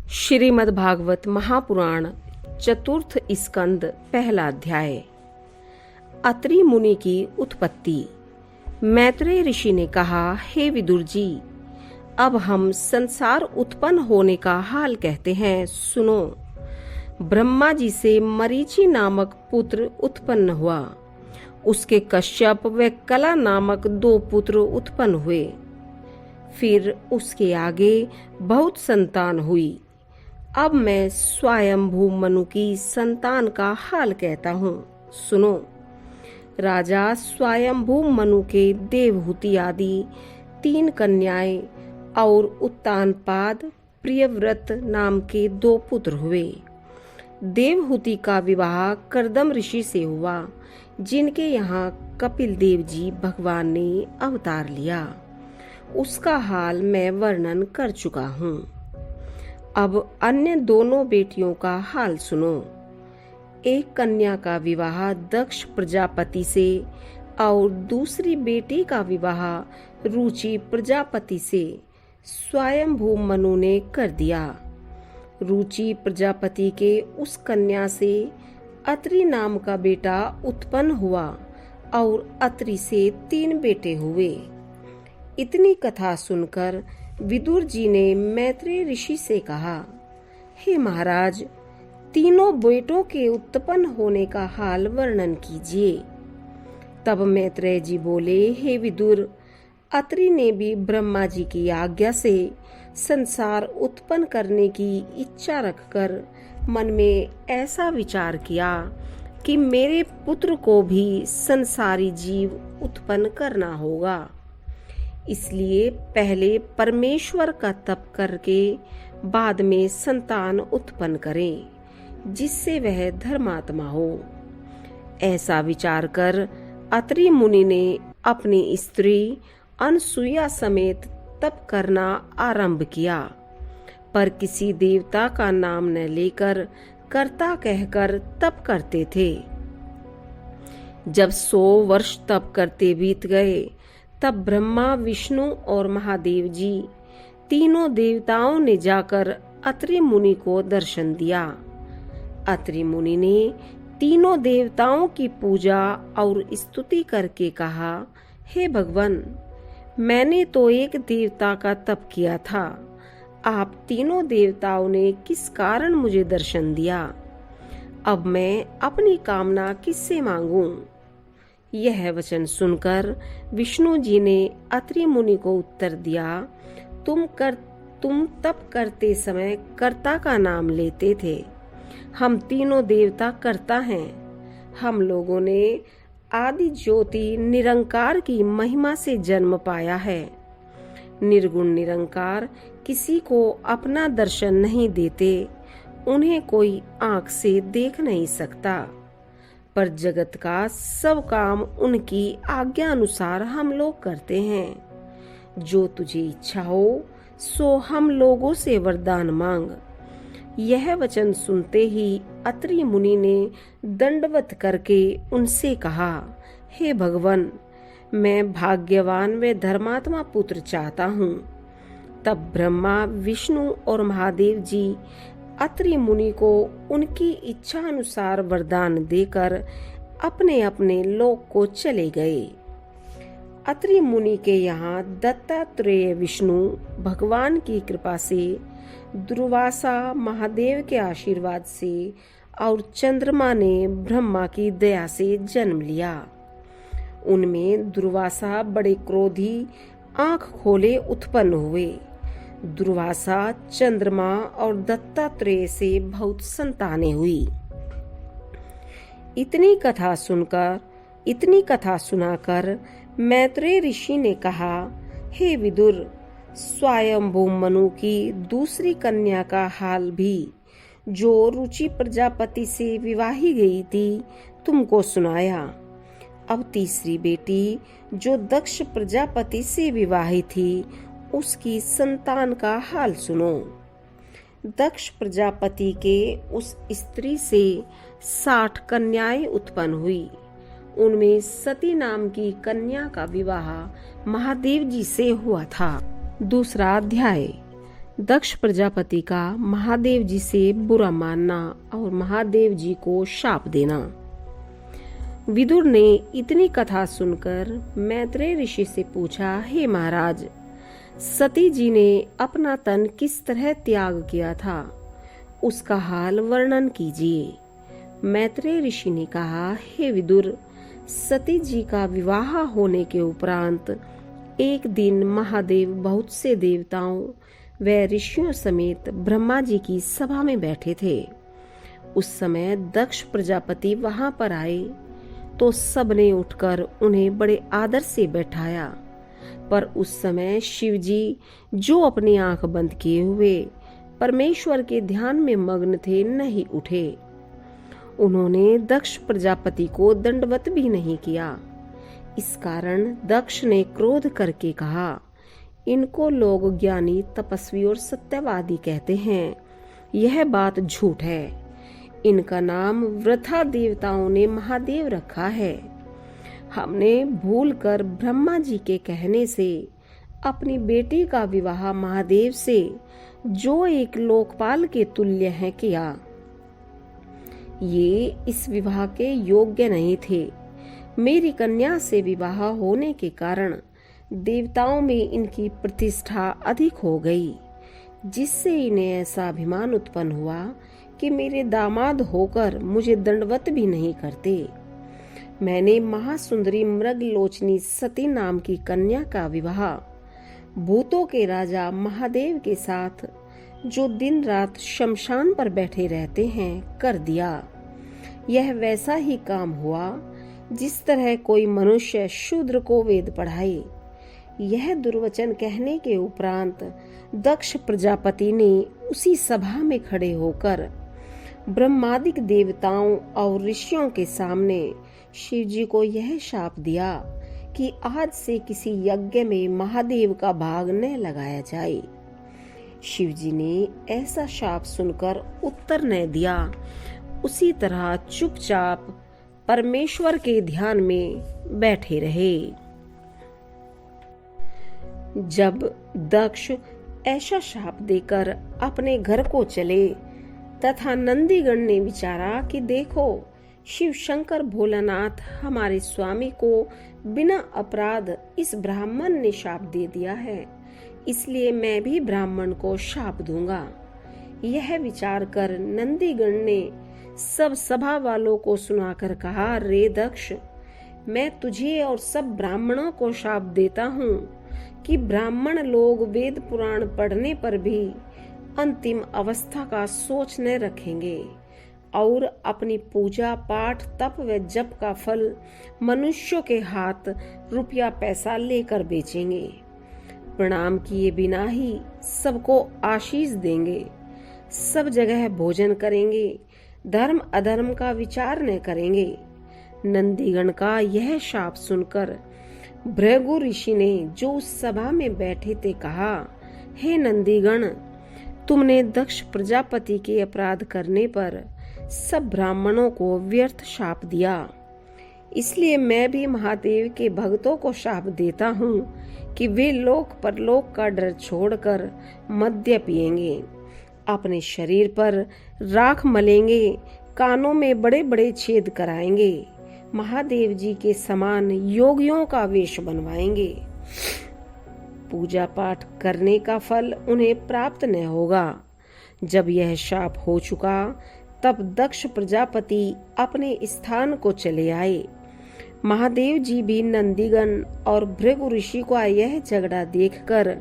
श्रीमद् भागवत महापुराण चतुर्थ स्कंद पहला अध्याय। अत्रि मुनि की उत्पत्ति। मैत्रेय ऋषि ने कहा, हे विदुर जी, अब हम संसार उत्पन्न होने का हाल कहते हैं, सुनो। ब्रह्मा जी से मरीचि नामक पुत्र उत्पन्न हुआ। उसके कश्यप व कला नामक 2 पुत्र उत्पन्न हुए। फिर उसके आगे बहुत संतान हुई। अब मैं स्वयंभू मनु की संतान का हाल कहता हूँ, सुनो। राजा स्वयंभू मनु के देवहूति आदि 3 कन्याएं और उत्तानपाद प्रियव्रत नाम के 2 पुत्र हुए। देवहूति का विवाह कर्दम ऋषि से हुआ, जिनके यहाँ कपिल देव जी भगवान ने अवतार लिया। उसका हाल मैं वर्णन कर चुका हूँ। अब अन्य दोनों बेटियों का हाल सुनो। एक कन्या का विवाह दक्ष प्रजापति से और दूसरी बेटी का विवाह रुचि प्रजापति से स्वयंभू मनु ने कर दिया। रुचि प्रजापति के उस कन्या से अत्रि नाम का बेटा उत्पन्न हुआ और अत्रि से 3 बेटे हुए। इतनी कथा सुनकर विदुर जी ने मैत्रेय ऋषि से कहा, हे महाराज, तीनों बेटों के उत्पन्न होने का हाल वर्णन कीजिए। तब मैत्रेय जी बोले, हे विदुर, अत्रि ने भी ब्रह्मा जी की आज्ञा से संसार उत्पन्न करने की इच्छा रखकर मन में ऐसा विचार किया कि मेरे पुत्र को भी संसारी जीव उत्पन्न करना होगा। इसलिए पहले परमेश्वर का तप करके बाद में संतान उत्पन्न करें, जिससे वह धर्मात्मा हो। ऐसा विचार कर अत्रि मुनि ने अपनी स्त्री अनसुईया समेत तप करना आरंभ किया, पर किसी देवता का नाम न लेकर कर्ता कहकर तप करते थे। जब 100 वर्ष तप करते बीत गए, तब ब्रह्मा, विष्णु और महादेव जी तीनों देवताओं ने जाकर अत्रि मुनि को दर्शन दिया। अत्रि मुनि ने तीनों देवताओं की पूजा और स्तुति करके कहा, हे भगवान, मैंने तो एक देवता का तप किया था, आप तीनों देवताओं ने किस कारण मुझे दर्शन दिया? अब मैं अपनी कामना किससे मांगूं? यह वचन सुनकर विष्णु जी ने अत्रि मुनि को उत्तर दिया, तुम तप करते समय कर्ता का नाम लेते थे। हम तीनों देवता कर्ता हैं। हम लोगों ने आदि ज्योति निरंकार की महिमा से जन्म पाया है। निर्गुण निरंकार किसी को अपना दर्शन नहीं देते, उन्हें कोई आंख से देख नहीं सकता, पर जगत का सब काम उनकी आज्ञा अनुसार हम लोग करते हैं। जो तुझे इच्छा हो सो हम लोगों से वरदान मांग। यह वचन सुनते ही अत्रि मुनि ने दंडवत करके उनसे कहा, हे भगवान, मैं भाग्यवान व धर्मात्मा पुत्र चाहता हूँ। तब ब्रह्मा, विष्णु और महादेव जी अत्रि मुनि को उनकी इच्छा अनुसार वरदान देकर अपने अपने लोक को चले गए। अत्रि मुनि के यहाँ दत्तात्रेय विष्णु भगवान की कृपा से, दुर्वासा महादेव के आशीर्वाद से और चंद्रमा ने ब्रह्मा की दया से जन्म लिया। उनमें दुर्वासा बड़े क्रोधी आंख खोले उत्पन्न हुए। दुर्वासा, चंद्रमा और दत्तात्रेय से बहुत संतानें हुई। इतनी कथा सुनाकर मैत्रेय ऋषि ने कहा, हे विदुर, स्वयंभू मनु की दूसरी कन्या का हाल भी, जो रुचि प्रजापति से विवाही गई थी, तुमको सुनाया। अब तीसरी बेटी, जो दक्ष प्रजापति से विवाही थी, उसकी संतान का हाल सुनो। दक्ष प्रजापति के उस स्त्री से 60 कन्याएं उत्पन्न हुई। उनमें सती नाम की कन्या का विवाह महादेव जी से हुआ था। दूसरा अध्याय। दक्ष प्रजापति का महादेव जी से बुरा मानना और महादेव जी को शाप देना। विदुर ने इतनी कथा सुनकर मैत्रेय ऋषि से पूछा, हे महाराज, सती जी ने अपना तन किस तरह त्याग किया था, उसका हाल वर्णन कीजिए। मैत्रेय ऋषि ने कहा, हे विदुर, सती जी का विवाह होने के उपरांत एक दिन महादेव बहुत से देवताओं व ऋषियों समेत ब्रह्मा जी की सभा में बैठे थे। उस समय दक्ष प्रजापति वहां पर आए तो सबने उठकर उन्हें बड़े आदर से बैठाया, पर उस समय शिवजी जो अपनी आंख बंद किए हुए परमेश्वर के ध्यान में मग्न थे, नहीं उठे। उन्होंने दक्ष प्रजापति को दंडवत भी नहीं किया। इस कारण दक्ष ने क्रोध करके कहा, इनको लोग ज्ञानी, तपस्वी और सत्यवादी कहते हैं। यह बात झूठ है। इनका नाम वृथा देवताओं ने महादेव रखा है। हमने भूलकर ब्रह्मा जी के कहने से अपनी बेटी का विवाह महादेव से, जो एक लोकपाल के तुल्य है, किया। ये इस विवाह के योग्य नहीं थे। मेरी कन्या से विवाह होने के कारण देवताओं में इनकी प्रतिष्ठा अधिक हो गई, जिससे इन्हें ऐसा अभिमान उत्पन्न हुआ कि मेरे दामाद होकर मुझे दंडवत भी नहीं करते। मैंने महासुंदरी मृगलोचनी सती नाम की कन्या का विवाह भूतों के राजा महादेव के साथ, जो दिन रात शमशान पर बैठे रहते हैं, कर दिया। यह वैसा ही काम हुआ जिस तरह कोई मनुष्य शूद्र को वेद पढ़ाए। यह दुर्वचन कहने के उपरांत दक्ष प्रजापति ने उसी सभा में खड़े होकर ब्रह्मादिक देवताओं और ऋषियों के सामने शिवजी को यह शाप दिया कि आज से किसी यज्ञ में महादेव का भाग न लगाया जाए। शिवजी ने ऐसा शाप सुनकर उत्तर न दिया। उसी तरह चुपचाप परमेश्वर के ध्यान में बैठे रहे। जब दक्ष ऐसा शाप देकर अपने घर को चले तथा नंदीगण ने विचारा कि देखो, शिव शंकर भोलानाथ हमारे स्वामी को बिना अपराध इस ब्राह्मण ने शाप दे दिया है, इसलिए मैं भी ब्राह्मण को शाप दूंगा। यह विचार कर नंदीगण ने सब सभा वालों को सुनाकर कहा, रे दक्ष, मैं तुझे और सब ब्राह्मणों को शाप देता हूँ कि ब्राह्मण लोग वेद पुराण पढ़ने पर भी अंतिम अवस्था का सोच न रखेंगे और अपनी पूजा पाठ तप व जप का फल मनुष्यों के हाथ रुपया पैसा लेकर बेचेंगे। प्रणाम किए बिना ही सबको आशीष देंगे, सब जगह भोजन करेंगे, धर्म अधर्म का विचार न करेंगे। नंदीगण का यह शाप सुनकर भृगु ऋषि ने, जो उस सभा में बैठे थे, कहा, हे नंदीगण, तुमने दक्ष प्रजापति के अपराध करने पर सब ब्राह्मणों को व्यर्थ शाप दिया, इसलिए मैं भी महादेव के भक्तों को शाप देता हूँ कि वे लोक परलोक का डर छोड़कर मद्य पिएंगे, अपने शरीर पर राख मलेंगे, कानों में बड़े बड़े छेद कराएंगे, महादेव जी के समान योगियों का वेश बनवाएंगे। पूजा पाठ करने का फल उन्हें प्राप्त न होगा। जब यह शाप हो चुका तब दक्ष प्रजापति अपने स्थान को चले आए। महादेव जी भी नंदीगण और भृगु ऋषि का यह झगड़ा देखकर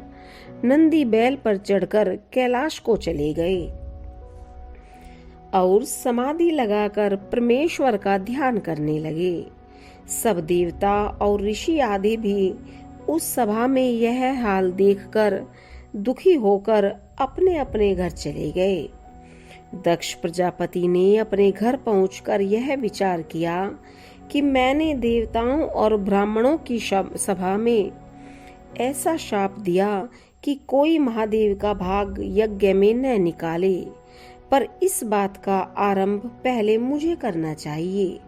नंदी बैल पर चढ़कर कैलाश को चले गए और समाधि लगाकर परमेश्वर का ध्यान करने लगे। सब देवता और ऋषि आदि भी उस सभा में यह हाल देखकर दुखी होकर अपने अपने घर चले गए। दक्ष प्रजापति ने अपने घर पहुंचकर यह विचार किया कि मैंने देवताओं और ब्राह्मणों की सभा में ऐसा शाप दिया कि कोई महादेव का भाग यज्ञ में न निकाले, पर इस बात का आरंभ पहले मुझे करना चाहिए।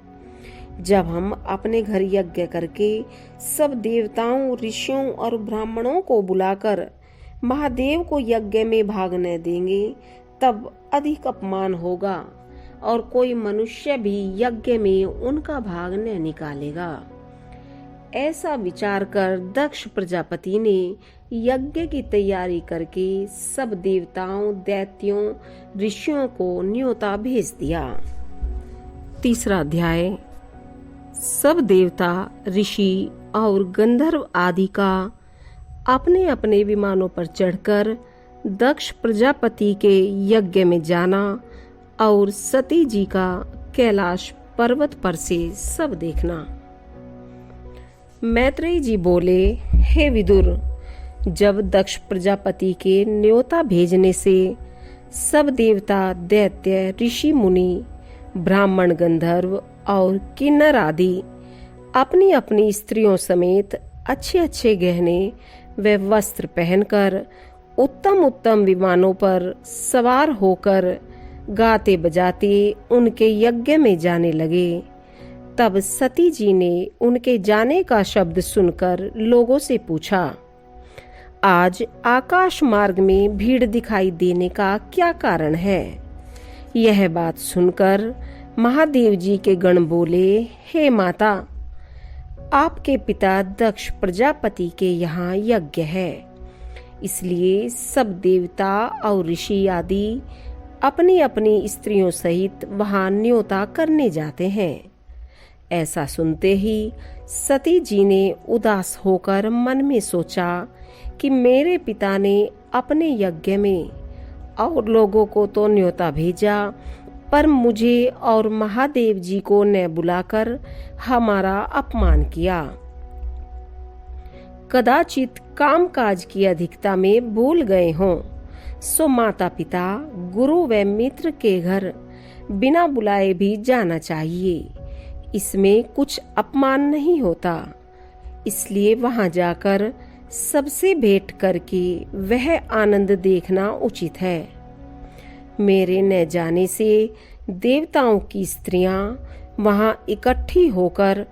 जब हम अपने घर यज्ञ करके सब देवताओं, ऋषियों और ब्राह्मणों को बुलाकर महादेव को यज्ञ में भाग न देंगे तब अधिक अपमान होगा और कोई मनुष्य भी यज्ञ में उनका भाग न निकालेगा। ऐसा विचार कर दक्ष प्रजापति ने यज्ञ की तैयारी करके सब देवताओं, दैत्यों, ऋषियों को न्योता भेज दिया। तीसरा अध्याय। सब देवता, ऋषि और गंधर्व आदि का अपने अपने विमानों पर चढ़कर दक्ष प्रजापति के यज्ञ में जाना और सती जी का कैलाश पर्वत पर से सब देखना। मैत्रेय जी बोले, हे विदुर, जब दक्ष प्रजापति के न्योता भेजने से सब देवता, दैत्य, ऋषि मुनि, ब्राह्मण, गंधर्व और किन्नर आदि अपनी अपनी स्त्रियों समेत अच्छे अच्छे गहने व वस्त्र पहनकर उत्तम उत्तम विमानों पर सवार होकर गाते बजाते उनके यज्ञ में जाने लगे, तब सती जी ने उनके जाने का शब्द सुनकर लोगों से पूछा, आज आकाश मार्ग में भीड़ दिखाई देने का क्या कारण है? यह बात सुनकर महादेव जी के गण बोले, हे माता, आपके पिता दक्ष प्रजापति के यहाँ यज्ञ है, इसलिए सब देवता और ऋषि आदि अपनी अपनी स्त्रियों सहित वहां न्योता करने जाते हैं। ऐसा सुनते ही सती जी ने उदास होकर मन में सोचा कि मेरे पिता ने अपने यज्ञ में और लोगों को तो न्योता भेजा, पर मुझे और महादेव जी को न बुलाकर हमारा अपमान किया। कदाचित कामकाज की अधिकता में भूल गए हों, सो माता पिता, गुरु व मित्र के घर बिना बुलाए भी जाना चाहिए। इसमें कुछ अपमान नहीं होता, इसलिए वहां जाकर सबसे भेंट करके वह आनंद देखना उचित है। मेरे न जाने से देवताओं की स्त्रियां वहां इकट्ठी होकर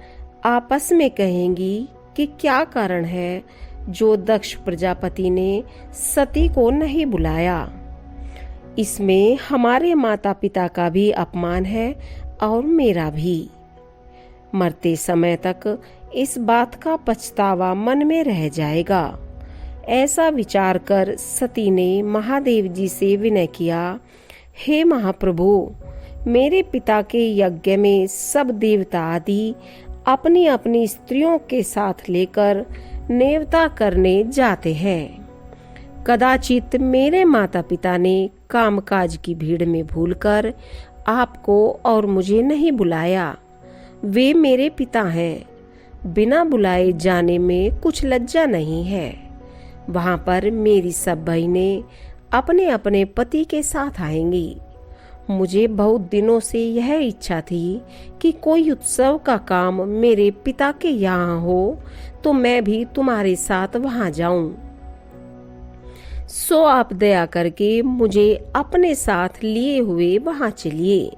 आपस में कहेंगी कि क्या कारण है जो दक्ष प्रजापति ने सती को नहीं बुलाया। इसमें हमारे माता पिता का भी अपमान है और मेरा भी। मरते समय तक इस बात का पछतावा मन में रह जाएगा। ऐसा विचार कर सती ने महादेव जी से विनय किया, हे महाप्रभु, मेरे पिता के यज्ञ में सब देवता आदि अपनी अपनी स्त्रियों के साथ लेकर नेवता करने जाते हैं। कदाचित मेरे माता पिता ने कामकाज की भीड़ में भूलकर आपको और मुझे नहीं बुलाया। वे मेरे पिता हैं, बिना बुलाए जाने में कुछ लज्जा नहीं है। वहां पर मेरी सब बहनें अपने अपने पति के साथ आएंगी। मुझे बहुत दिनों से यह इच्छा थी कि कोई उत्सव का काम मेरे पिता के यहाँ हो तो मैं भी तुम्हारे साथ वहां जाऊं। सो आप दया करके मुझे अपने साथ लिए हुए वहां चलिए।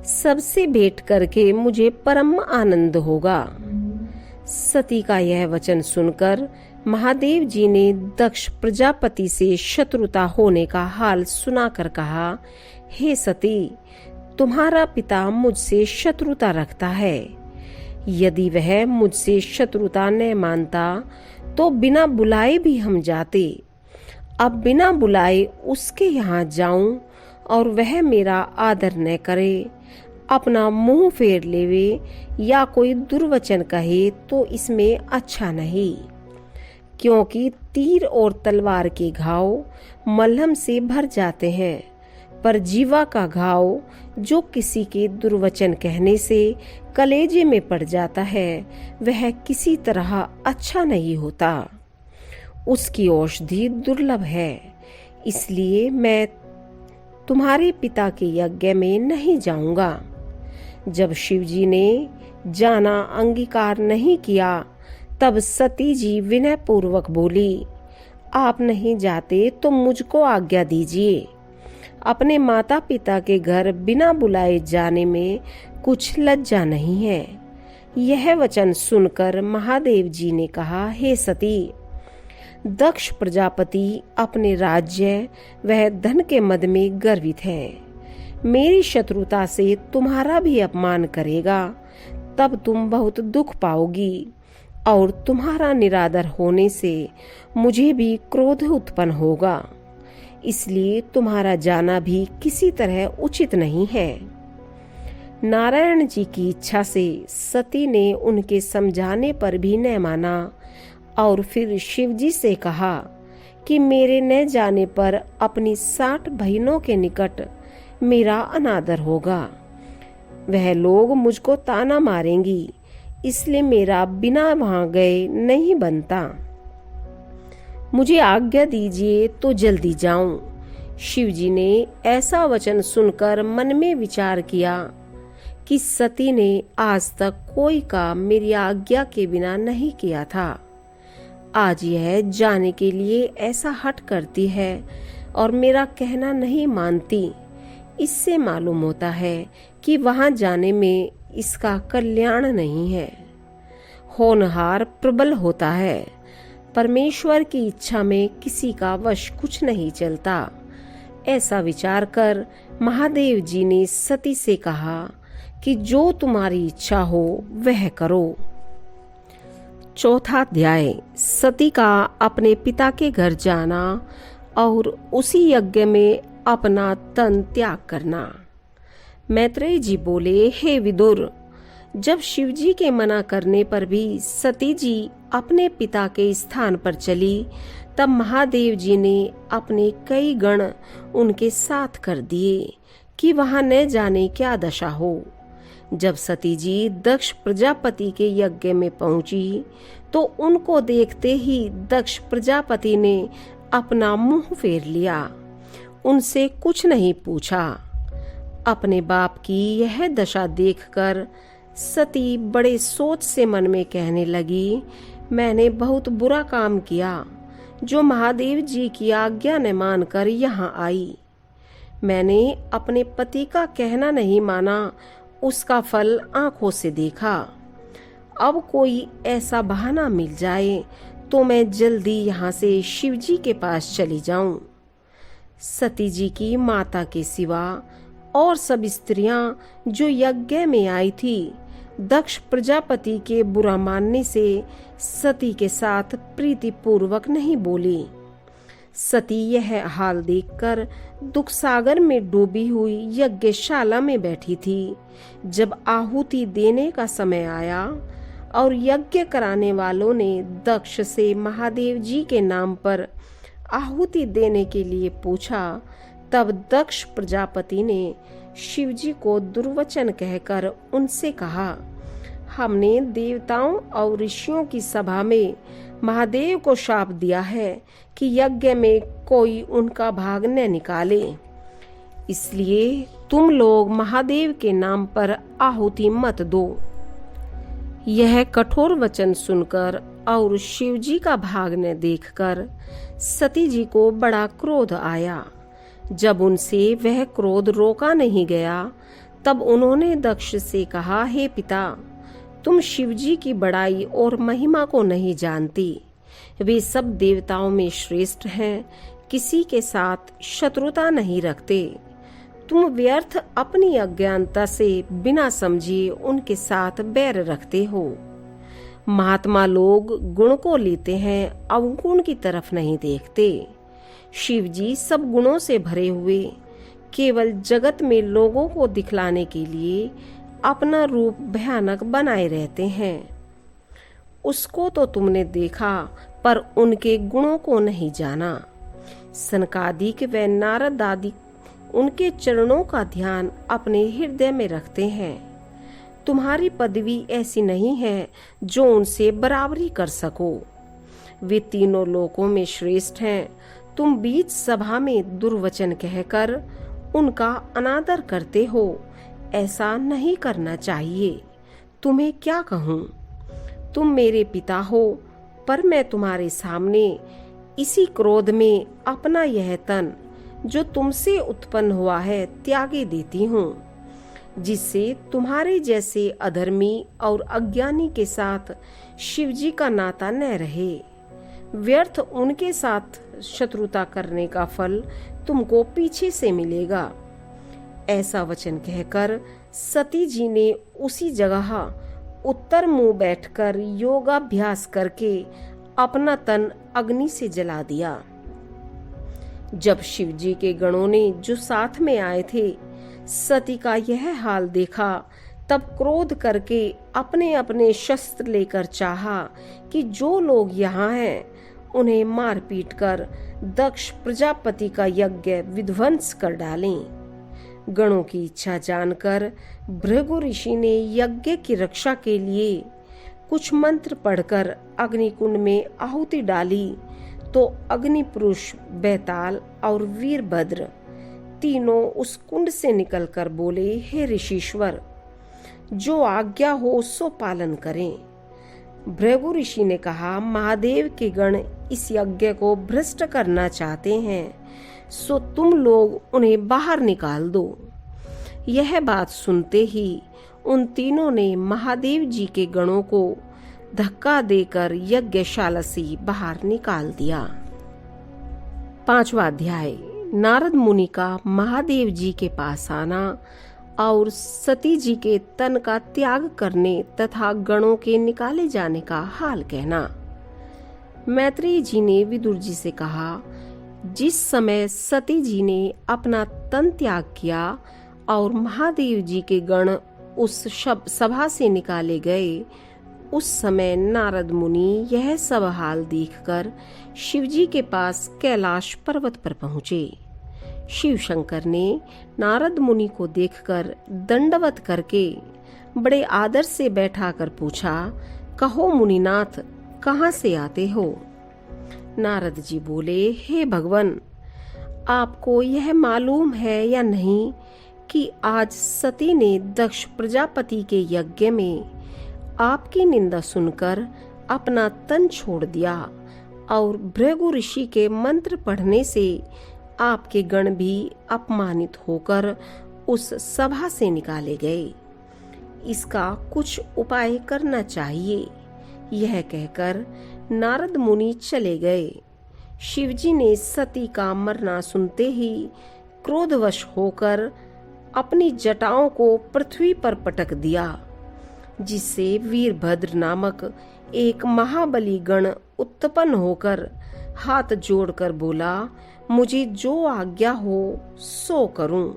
सबसे भेंट करके मुझे परम आनंद होगा। सती का यह वचन सुनकर महादेव जी ने दक्ष प्रजापति से शत्रुता होने का हाल सुनाकर कहा, हे सती, तुम्हारा पिता मुझसे शत्रुता रखता है। यदि वह मुझसे शत्रुता न मानता तो बिना बुलाए भी हम जाते। अब बिना बुलाए उसके यहाँ जाऊं और वह मेरा आदर न करे, अपना मुंह फेर लेवे या कोई दुर्वचन कहे तो इसमें अच्छा नहीं, क्योंकि तीर और तलवार के घाव मलहम से भर जाते हैं, पर जीवा का घाव जो किसी के दुर्वचन कहने से कलेजे में पड़ जाता है वह किसी तरह अच्छा नहीं होता। उसकी औषधि दुर्लभ है। इसलिए मैं तुम्हारे पिता के यज्ञ में नहीं जाऊंगा। जब शिवजी ने जाना अंगीकार नहीं किया तब सती जी विनय पूर्वक बोली, आप नहीं जाते तो मुझको आज्ञा दीजिए। अपने माता पिता के घर बिना बुलाए जाने में कुछ लज्जा नहीं है। यह वचन सुनकर महादेव जी ने कहा, हे सती, दक्ष प्रजापति अपने राज्य वह धन के मद में गर्वित है। मेरी शत्रुता से तुम्हारा भी अपमान करेगा, तब तुम बहुत दुख पाओगी, और तुम्हारा निरादर होने से मुझे भी क्रोध उत्पन्न होगा। इसलिए तुम्हारा जाना भी किसी तरह उचित नहीं है। नारायण जी की इच्छा से सती ने उनके समझाने पर भी न माना और फिर शिव जी से कहा कि मेरे न जाने पर अपनी 60 बहनों के निकट मेरा अनादर होगा। वह लोग मुझको ताना मारेंगी, इसलिए मेरा बिना वहां गए नहीं बनता। मुझे आज्ञा दीजिए तो जल्दी जाऊं। शिवजी ने ऐसा वचन सुनकर मन में विचार किया कि सती ने आज तक कोई काम मेरी आज्ञा के बिना नहीं किया था। आज यह जाने के लिए ऐसा हठ करती है और मेरा कहना नहीं मानती। इससे मालूम होता है कि वहां जाने में इसका कल्याण नहीं है। होनहार प्रबल होता है, परमेश्वर की इच्छा में किसी का वश कुछ नहीं चलता। ऐसा विचार कर महादेव जी ने सती से कहा कि जो तुम्हारी इच्छा हो वह करो। चौथा अध्याय, सती का अपने पिता के घर जाना और उसी यज्ञ में अपना तन त्याग करना। मैत्रेय जी बोले, हे विदुर, जब शिवजी के मना करने पर भी सती जी अपने पिता के स्थान पर चली, तब महादेव जी ने अपने कई गण उनके साथ कर दिए कि वहां न जाने क्या दशा हो। जब सती जी दक्ष प्रजापति के यज्ञ में पहुंची तो उनको देखते ही दक्ष प्रजापति ने अपना मुंह फेर लिया, उनसे कुछ नहीं पूछा। अपने बाप की यह दशा देखकर सती बड़े सोच से मन में कहने लगी, मैंने बहुत बुरा काम किया जो महादेव जी की आज्ञा न मानकर यहाँ आई। मैंने अपने पति का कहना नहीं माना, उसका फल आंखों से देखा। अब कोई ऐसा बहाना मिल जाए तो मैं जल्दी यहाँ से शिवजी के पास चली जाऊं। सती जी की माता के सिवा और सब स्त्रियां जो यज्ञ में आई थी, दक्ष प्रजापति के बुरा मानने से सती के साथ प्रीति पूर्वक नहीं बोली। सती यह हाल देखकर दुख सागर में डूबी हुई यज्ञशाला में बैठी थी। जब आहुति देने का समय आया और यज्ञ कराने वालों ने दक्ष से महादेव जी के नाम पर आहुति देने के लिए पूछा, तब दक्ष प्रजापति ने शिवजी को दुर्वचन कहकर उनसे कहा, हमने देवताओं और ऋषियों की सभा में महादेव को शाप दिया है कि यज्ञ में कोई उनका भाग न निकाले, इसलिए तुम लोग महादेव के नाम पर आहुति मत दो। यह कठोर वचन सुनकर और शिवजी का भाग न देखकर सती जी को बड़ा क्रोध आया। जब उनसे वह क्रोध रोका नहीं गया, तब उन्होंने दक्ष से कहा, हे पिता, तुम शिवजी की बड़ाई और महिमा को नहीं जानती। वे सब देवताओं में श्रेष्ठ हैं, किसी के साथ शत्रुता नहीं रखते। तुम व्यर्थ अपनी अज्ञानता से बिना समझे उनके साथ बैर रखते हो। महात्मा लोग गुण को लेते हैं, अवगुण की तरफ नहीं देखते। शिवजी सब गुणों से भरे हुए केवल जगत में लोगों को दिखलाने के लिए अपना रूप भयानक बनाए रहते हैं। उसको तो तुमने देखा, पर उनके गुणों को नहीं जाना। सनकादिक व नारद आदि उनके चरणों का ध्यान अपने हृदय में रखते हैं। तुम्हारी पदवी ऐसी नहीं है जो उनसे बराबरी कर सको। वे तीनों लोकों में श्रेष्ठ हैं। तुम बीच सभा में दुर्वचन कहकर उनका अनादर करते हो। ऐसा नहीं करना चाहिए। तुम्हें क्या कहूँ? तुम मेरे पिता हो, पर मैं तुम्हारे सामने इसी क्रोध में अपना यह तन जो तुमसे उत्पन्न हुआ है त्यागे देती हूँ, जिससे तुम्हारे जैसे अधर्मी और अज्ञानी के साथ शिवजी का नाता न रहे। व्यर्थ उनके साथ शत्रुता करने का फल तुमको पीछे से मिलेगा। ऐसा वचन कहकर सती जी ने उसी जगह उत्तर मुंह बैठकर योगाभ्यास करके अपना तन अग्नि से जला दिया। जब शिव जी के गणों ने जो साथ में आए थे सती का यह हाल देखा, तब क्रोध करके अपने अपने शस्त्र लेकर चाहा कि जो लोग यहाँ हैं उन्हें मार पीट कर दक्ष प्रजापति का यज्ञ विध्वंस कर डालें। गणों की इच्छा जानकर भृगु ऋषि ने यज्ञ की रक्षा के लिए कुछ मंत्र पढ़कर अग्निकुंड में आहुति डाली, तो अग्नि पुरुष बैताल और वीरभद्र तीनों उस कुंड से निकलकर बोले, हे ऋषिश्वर, जो आज्ञा हो सो पालन करें। भृगु ऋषि ने कहा, महादेव के गण इस यज्ञ को भ्रष्ट करना चाहते हैं, सो तुम लोग उन्हें बाहर निकाल दो। यह बात सुनते ही उन तीनों ने महादेव जी के गणों को धक्का देकर यज्ञशाला से बाहर निकाल दिया। 5वां अध्याय। नारद मुनि का महादेव जी के पास आना और सती जी के तन का त्याग करने तथा गणों के निकाले जाने का हाल कहना। मैत्रेय जी ने विदुर जी से कहा, जिस समय सती जी ने अपना तन त्याग किया और महादेव जी के गण उस सभा से निकाले गए, उस समय नारद मुनि यह सब हाल देखकर शिव जी के पास कैलाश पर्वत पर पहुँचे। शिव शंकर ने नारद मुनि को देखकर दंडवत करके बड़े आदर से बैठाकर पूछा, कहो मुनिनाथ, कहाँ से आते हो? नारद जी बोले, हे भगवान, आपको यह मालूम है या नहीं कि आज सती ने दक्ष प्रजापति के यज्ञ में आपकी निंदा सुनकर अपना तन छोड़ दिया और भृगु ऋषि के मंत्र पढ़ने से आपके गण भी अपमानित होकर उस सभा से निकाले गए। इसका कुछ उपाय करना चाहिए। यह कहकर नारद मुनि चले गए। शिवजी ने सती का मरना सुनते ही क्रोधवश होकर अपनी जटाओं को पृथ्वी पर पटक दिया, जिससे वीरभद्र नामक एक महाबली गण उत्पन्न होकर हाथ जोड़कर बोला, मुझे जो आज्ञा हो सो करूं।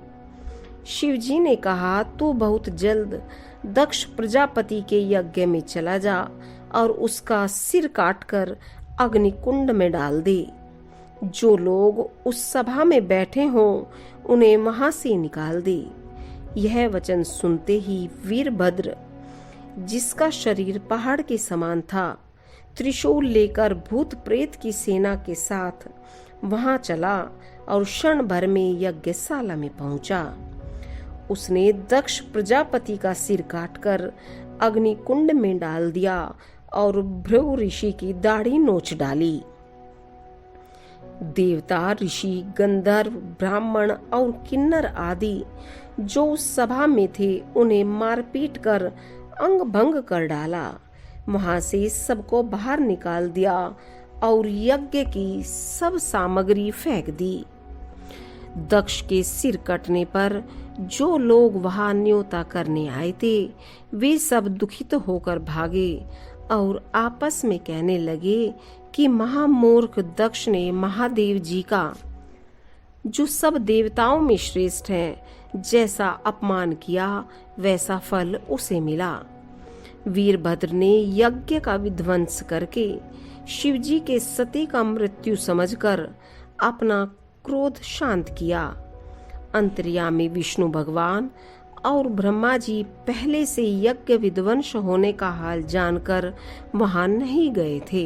शिवजी ने कहा, तू बहुत जल्द दक्ष प्रजापति के यज्ञ में चला जा और उसका सिर काटकर अग्निकुंड में डाल दे। जो लोग उस सभा में बैठे हों उन्हें वहां से निकाल दे। यह वचन सुनते ही वीरभद्र, जिसका शरीर पहाड़ के समान था, त्रिशूल लेकर भूत प्रेत की सेना के साथ वहां चला और क्षण भर में यज्ञशाला में पहुंचा। उसने दक्ष प्रजापति का सिर काटकर अग्निकुंड में डाल दिया और भृगु ऋषि की दाढ़ी नोच डाली। देवता, ऋषि, गंधर्व, ब्राह्मण और किन्नर आदि जो उस सभा में थे उन्हें मारपीट कर अंग भंग कर डाला। वहां से सबको बाहर निकाल दिया और यज्ञ की सब सामग्री फेंक दी। दक्ष के सिर कटने पर जो लोग वहां न्योता करने आए थे वे सब दुखित होकर भागे और आपस में कहने लगे कि महामूर्ख दक्ष ने महादेव जी का, जो सब देवताओं में श्रेष्ठ हैं, जैसा अपमान किया वैसा फल उसे मिला। वीरभद्र ने यज्ञ का विध्वंस करके शिवजी के सती का मृत्यु समझकर अपना क्रोध शांत किया। अंतर्यामी विष्णु भगवान और ब्रह्मा जी पहले से यज्ञ विध्वंस होने का हाल जानकर वहां नहीं गए थे।